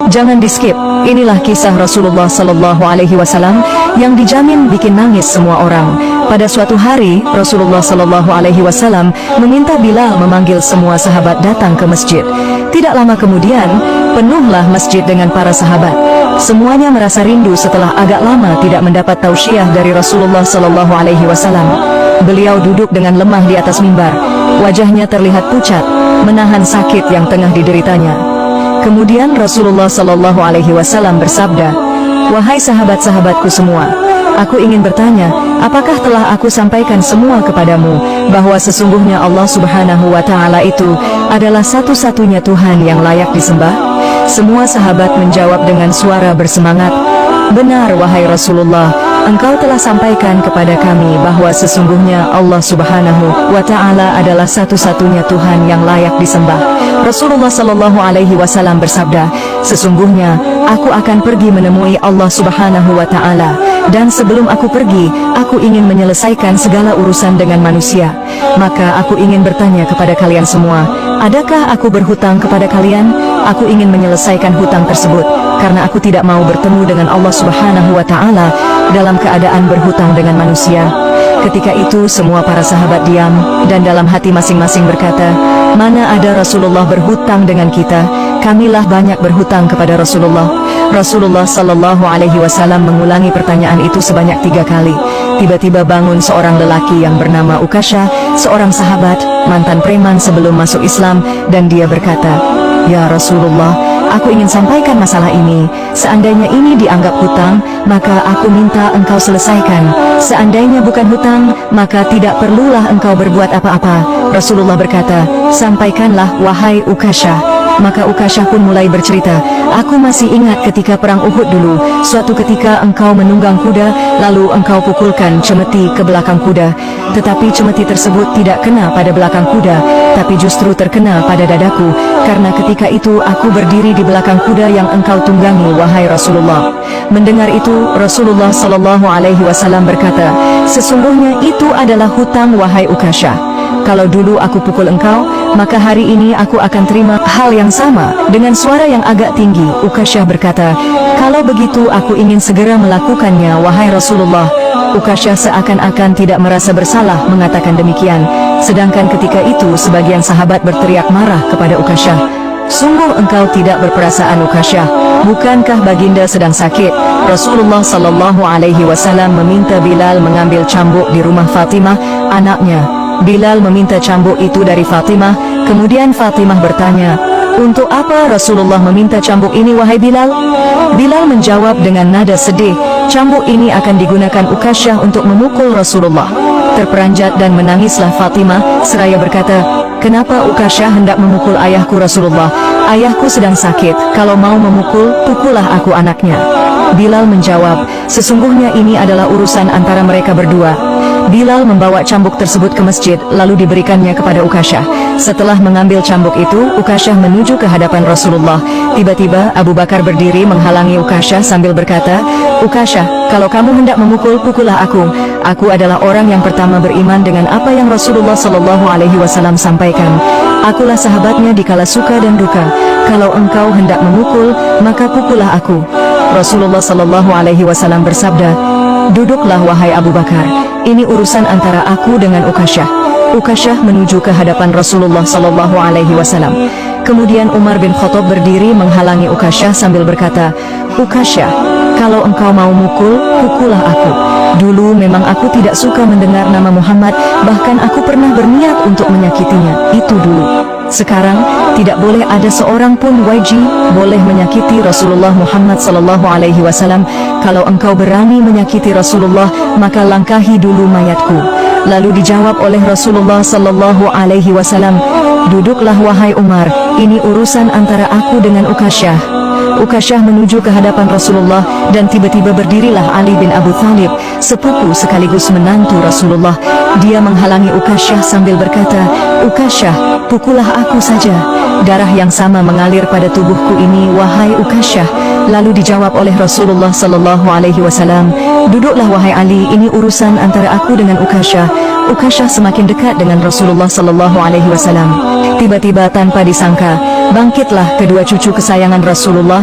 Jangan di-skip, inilah kisah Rasulullah Sallallahu Alaihi Wasallam yang dijamin bikin nangis semua orang. Pada suatu hari, Rasulullah Sallallahu Alaihi Wasallam meminta Bilal memanggil semua sahabat datang ke masjid. Tidak lama kemudian, penuhlah masjid dengan para sahabat. Semuanya merasa rindu setelah agak lama tidak mendapat tausiah dari Rasulullah Sallallahu Alaihi Wasallam. Beliau duduk dengan lemah di atas mimbar. Wajahnya terlihat pucat, menahan sakit yang tengah dideritanya. Kemudian Rasulullah Sallallahu Alaihi Wasallam bersabda, "Wahai sahabat-sahabatku semua, aku ingin bertanya, apakah telah aku sampaikan semua kepadamu, bahwa sesungguhnya Allah Subhanahu wa Ta'ala itu adalah satu-satunya Tuhan yang layak disembah?" Semua sahabat menjawab dengan suara bersemangat, "Benar wahai Rasulullah, engkau telah sampaikan kepada kami bahwa sesungguhnya Allah Subhanahu wa Ta'ala adalah satu-satunya Tuhan yang layak disembah." Rasulullah Sallallahu Alaihi Wasallam bersabda, "Sesungguhnya aku akan pergi menemui Allah Subhanahu wa Ta'ala, dan sebelum aku pergi, aku ingin menyelesaikan segala urusan dengan manusia. Maka aku ingin bertanya kepada kalian semua, adakah aku berhutang kepada kalian? Aku ingin menyelesaikan hutang tersebut, karena aku tidak mau bertemu dengan Allah Subhanahu wa Ta'ala dalam keadaan berhutang dengan manusia." Ketika itu semua para sahabat diam, dan dalam hati masing-masing berkata, "Mana ada Rasulullah berhutang dengan kita? Kamilah banyak berhutang kepada Rasulullah." Rasulullah Sallallahu Alaihi Wasallam mengulangi pertanyaan itu sebanyak 3 kali. Tiba-tiba bangun seorang lelaki yang bernama Ukasha, seorang sahabat, mantan preman sebelum masuk Islam, dan dia berkata, "Ya Rasulullah, aku ingin sampaikan masalah ini. Seandainya ini dianggap hutang, maka aku minta engkau selesaikan. Seandainya bukan hutang, maka tidak perlulah engkau berbuat apa-apa." Rasulullah berkata, "Sampaikanlah wahai Ukasha." Maka Ukasha pun mulai bercerita, "Aku masih ingat ketika perang Uhud dulu, suatu ketika engkau menunggang kuda, lalu engkau pukulkan cemeti ke belakang kuda. Tetapi cemeti tersebut tidak kena pada belakang kuda, tapi justru terkena pada dadaku, karena ketika itu aku berdiri di belakang kuda yang engkau tunggangi wahai Rasulullah." Mendengar itu, Rasulullah Sallallahu Alaihi Wasallam berkata, "Sesungguhnya itu adalah hutang wahai Ukasha. Kalau dulu aku pukul engkau, maka hari ini aku akan terima hal yang sama." Dengan suara yang agak tinggi, Ukasha berkata, "Kalau begitu aku ingin segera melakukannya wahai Rasulullah." Ukasha seakan-akan tidak merasa bersalah mengatakan demikian. Sedangkan ketika itu sebagian sahabat berteriak marah kepada Ukasha, "Sungguh engkau tidak berperasaan Ukasha. Bukankah baginda sedang sakit?" Rasulullah Sallallahu Alaihi Wasallam meminta Bilal mengambil cambuk di rumah Fatimah, anaknya. Bilal meminta cambuk itu dari Fatimah. Kemudian Fatimah bertanya, "Untuk apa Rasulullah meminta cambuk ini wahai Bilal?" Bilal menjawab dengan nada sedih, "Cambuk ini akan digunakan Ukasha untuk memukul Rasulullah." Terperanjat dan menangislah Fatimah seraya berkata, "Kenapa Ukasha hendak memukul ayahku Rasulullah? Ayahku sedang sakit, kalau mau memukul, pukullah aku anaknya." Bilal menjawab, "Sesungguhnya ini adalah urusan antara mereka berdua." Bilal membawa cambuk tersebut ke masjid, lalu diberikannya kepada Ukasha. Setelah mengambil cambuk itu, Ukasha menuju ke hadapan Rasulullah. Tiba-tiba Abu Bakar berdiri menghalangi Ukasha sambil berkata, "Ukasha, kalau kamu hendak memukul, pukullah aku. Aku adalah orang yang pertama beriman dengan apa yang Rasulullah Sallallahu Alaihi Wasallam sampaikan. Akulah sahabatnya di kala suka dan duka. Kalau engkau hendak memukul, maka pukullah aku." Rasulullah Sallallahu Alaihi Wasallam bersabda, "Duduklah wahai Abu Bakar, ini urusan antara aku dengan Ukasha." Ukasha menuju ke hadapan Rasulullah Sallallahu Alaihi Wasallam. Kemudian Umar bin Khattab berdiri menghalangi Ukasha sambil berkata, "Ukasha, kalau engkau mau mukul, pukullah aku. Dulu memang aku tidak suka mendengar nama Muhammad, bahkan aku pernah berniat untuk menyakitinya, itu dulu. Sekarang, tidak boleh ada seorang pun wajib boleh menyakiti Rasulullah Muhammad Sallallahu Alaihi Wasallam. Kalau engkau berani menyakiti Rasulullah, maka langkahi dulu mayatku." Lalu dijawab oleh Rasulullah Sallallahu Alaihi Wasallam, "Duduklah wahai Umar, ini urusan antara aku dengan Ukasha." Ukasha menuju ke hadapan Rasulullah, dan tiba-tiba berdirilah Ali bin Abu Thalib, sepupu sekaligus menantu Rasulullah. Dia menghalangi Ukasha sambil berkata, "Ukasha, pukullah aku saja. Darah yang sama mengalir pada tubuhku ini wahai Ukasha." Lalu dijawab oleh Rasulullah Sallallahu Alaihi Wasallam, "Duduklah wahai Ali, ini urusan antara aku dengan Ukasha." Ukasha semakin dekat dengan Rasulullah Sallallahu Alaihi Wasallam. Tiba-tiba tanpa disangka, bangkitlah kedua cucu kesayangan Rasulullah